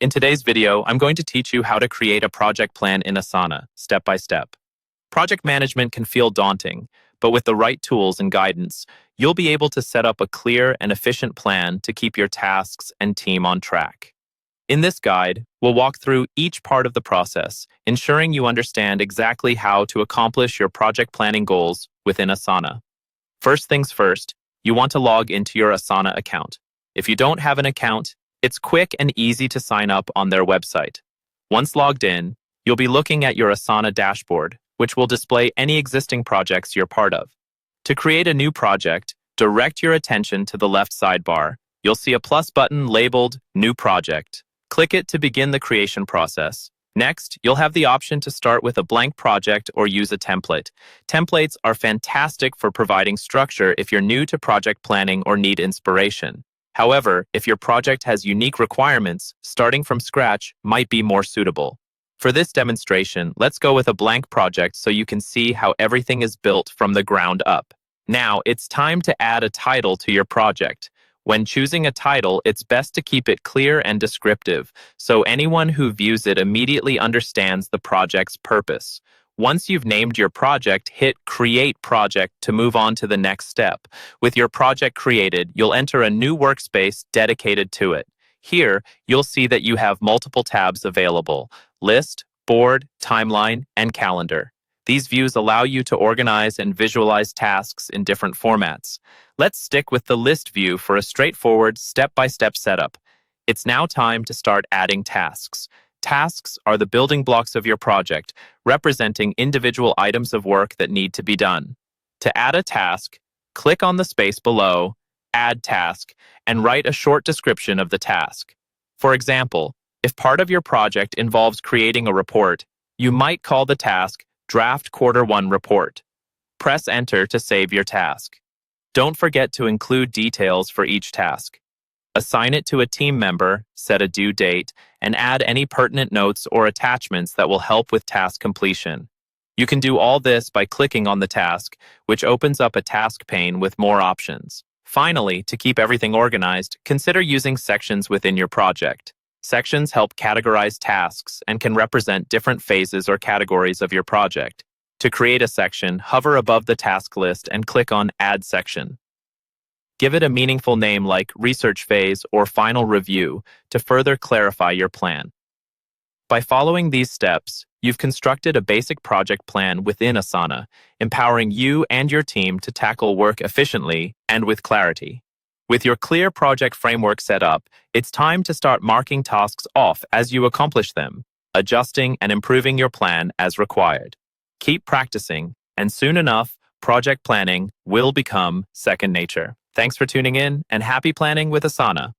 In today's video, I'm going to teach you how to create a project plan in Asana, step by step. Project management can feel daunting, but with the right tools and guidance, you'll be able to set up a clear and efficient plan to keep your tasks and team on track. In this guide, we'll walk through each part of the process, ensuring you understand exactly how to accomplish your project planning goals within Asana. First things first, you want to log into your Asana account. If you don't have an account, it's quick and easy to sign up on their website. Once logged in, you'll be looking at your Asana dashboard, which will display any existing projects you're part of. To create a new project, direct your attention to the left sidebar. You'll see a plus button labeled New Project. Click it to begin the creation process. Next, you'll have the option to start with a blank project or use a template. Templates are fantastic for providing structure if you're new to project planning or need inspiration. However, if your project has unique requirements, starting from scratch might be more suitable. For this demonstration, let's go with a blank project so you can see how everything is built from the ground up. Now, it's time to add a title to your project. When choosing a title, it's best to keep it clear and descriptive, so anyone who views it immediately understands the project's purpose. Once you've named your project, hit Create Project to move on to the next step. With your project created, you'll enter a new workspace dedicated to it. Here, you'll see that you have multiple tabs available: List, Board, Timeline, and Calendar. These views allow you to organize and visualize tasks in different formats. Let's stick with the List view for a straightforward, step-by-step setup. It's now time to start adding tasks. Tasks are the building blocks of your project, representing individual items of work that need to be done. To add a task, click on the space below, Add Task, and write a short description of the task. For example, if part of your project involves creating a report, you might call the task Draft Quarter 1 Report. Press Enter to save your task. Don't forget to include details for each task. Assign it to a team member, set a due date, and add any pertinent notes or attachments that will help with task completion. You can do all this by clicking on the task, which opens up a task pane with more options. Finally, to keep everything organized, consider using sections within your project. Sections help categorize tasks and can represent different phases or categories of your project. To create a section, hover above the task list and click on Add Section. Give it a meaningful name like Research Phase or Final Review to further clarify your plan. By following these steps, you've constructed a basic project plan within Asana, empowering you and your team to tackle work efficiently and with clarity. With your clear project framework set up, it's time to start marking tasks off as you accomplish them, adjusting and improving your plan as required. Keep practicing, and soon enough, project planning will become second nature. Thanks for tuning in, and happy planning with Asana.